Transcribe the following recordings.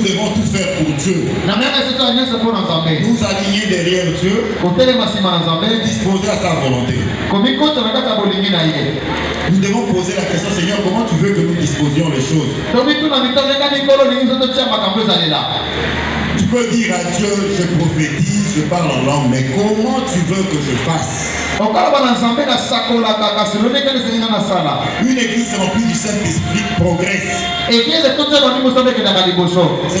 nous devons tout faire pour Dieu. Nous aligner derrière Dieu. Disposer à sa volonté. Nous devons poser la question, Seigneur, comment tu veux que nous disposions les choses? Tu peux dire à Dieu, je prophétise, je parle en langue, mais comment tu veux que je fasse? Une église remplie du Saint-Esprit progresse. C'est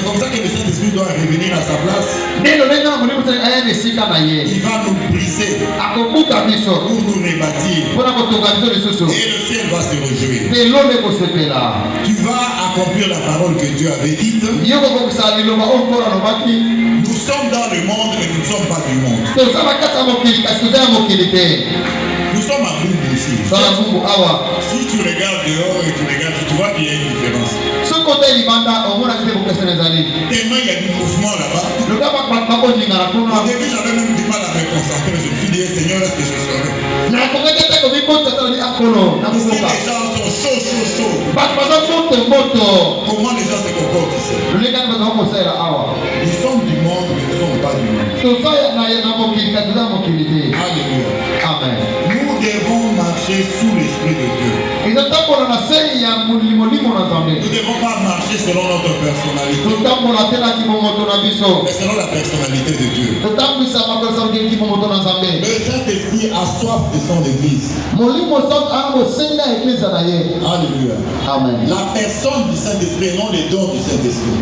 comme ça que le Saint-Esprit doit revenir à sa place. Il va nous briser pour nous rebâtir. Et le ciel va se réjouir. Tu vas accomplir la parole que Dieu avait dite. Nous sommes dans le monde et nous ne sommes pas du monde. Nous sommes à Bungu ici. Si tu regardes dehors et tu regardes, tu vois qu'il y a une différence. Tellement il y a du mouvement là-bas. Au début, j'avais même du mal à me concentrer. Je me suis dit, Seigneur, est-ce que je serai? Les gens sont chauds. Comment les gens se comportent ici? Nous sommes du monde, mais nous ne sommes pas du monde. Alléluia. Amen. Nous devons marcher sous l'Esprit de Dieu. Nous ne devons pas marcher selon notre personnalité, mais selon la personnalité de Dieu. Le Saint-Esprit a soif de son Église. Alléluia. Amen. La personne du Saint-Esprit, non les dons du Saint-Esprit.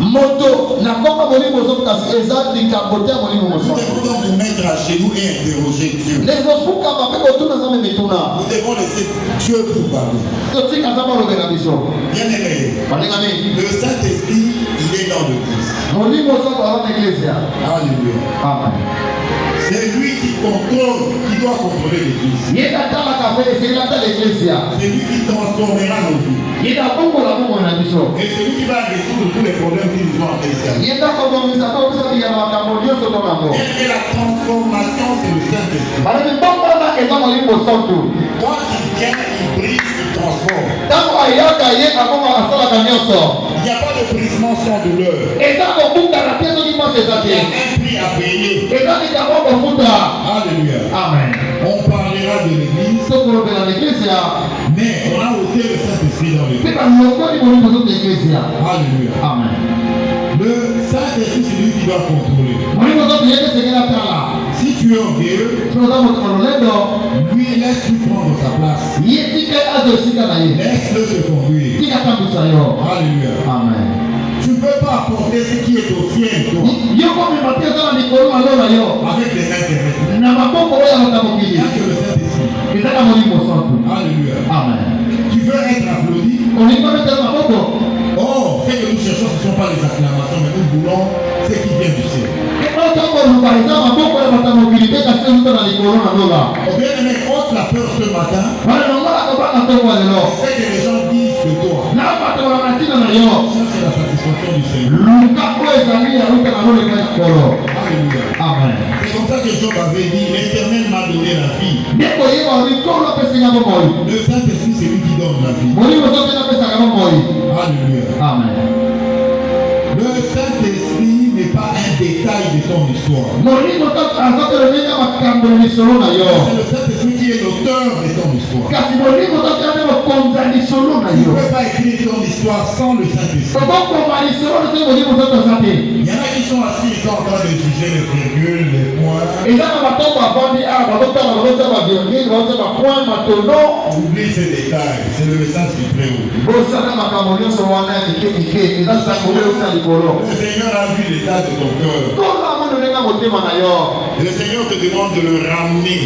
Nous devons donc nous mettre à genoux et interroger Dieu. Nous devons laisser Dieu nous parler. Bien aimé, le Saint-Esprit, il est dans l'Église. Alléluia. Amen. C'est lui qui contrôle, qui doit contrôler l'Église. C'est lui qui transformera nos vies. Et c'est lui qui va résoudre tous les problèmes qui nous ont empêchés. Et la transformation, c'est le Saint-Esprit. Quand il vient, il brise, il transforme. Il n'y a pas de brisement sans douleur. Il y a un prix à payer. Alléluia. Amen. On parlera de l'Église, mais on a ôté le Saint-Esprit dans l'Église. Alléluia. Amen. Le Saint-Esprit, c'est lui qui doit contrôler. Si tu es orgueilleux, lui, laisse-lui prendre sa place. Laisse-le te conduire. Alléluia. Amen. Tu ne peux pas apporter ce qui est au ciel, toi, avec les intérêts. Il n'y a que le Saint-Esprit. Alléluia. Amen. Tu veux être applaudi? Oh, ce que nous cherchons, ce ne sont pas les acclamations, mais nous voulons ce qui vient du ciel. Oh, bien aimé, ôte la peur ce matin. C'est que les gens disent de toi. Cherche la satisfaction du Seigneur. Alléluia. Amen. C'est comme ça que Job avait dit, l'Éternel m'a donné la vie. Le Saint-Esprit, c'est lui qui donne la vie. Alléluia. Amen. Le Saint-Esprit n'est pas un détail de ton histoire. C'est le Saint-Esprit qui est l'auteur de ton histoire. Tu ne peux pas écrire ton histoire sans le Saint-Esprit. Il y en a qui sont assis, ils sont en train de juger les virgules, les points. Oublie ces détails, c'est le message du Très-Haut. Le Seigneur a vu l'état de ton cœur. Et le Seigneur te demande de le ramener.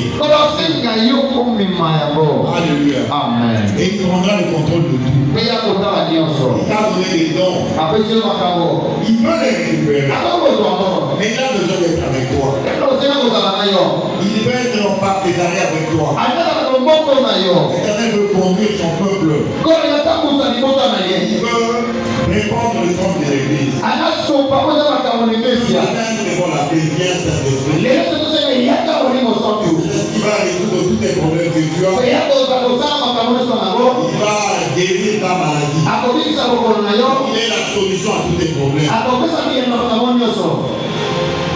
Alléluia. Amen. Et il prendra le contrôle de tout. Il t'a donné des dons. Il veut les récupérer. Mais il a besoin d'être avec toi. Il veut être en partenariat avec toi. L'Éternel veut conduire son peuple. Il veut répondre le nom de l'Église. Il va résoudre tous tes problèmes que tu as. Il va guérir ta ta maladie. Il est la solution à tous tes problèmes.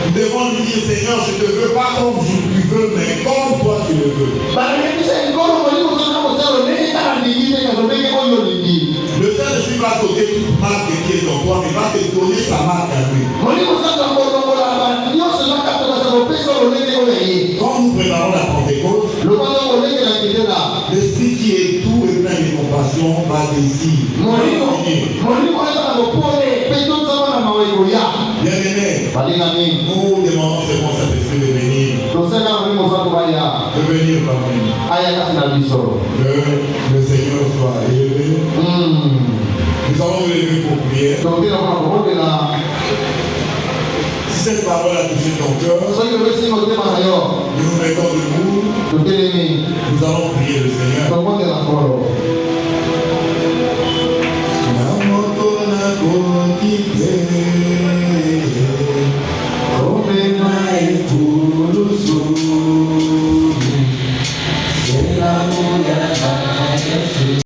Nous devons lui dire, Seigneur, je ne te veux pas comme tu veux, mais comme toi tu le veux. Le Saint-Esprit va t'ôter toute marque qui est en toi, mais va te donner sa marque à lui. Quand nous préparons la Pentecôte, l'Esprit qui est tout et plein de compassion va dire. Bien-aimés, nous demandons seulement Saint-Esprit de venir. De venir parmi nous. Que le Seigneur soit élevé. Nous allons nous lever pour prier. Si cette parole a touché ton cœur, nous nous mettons debout. Nous allons prier le Seigneur.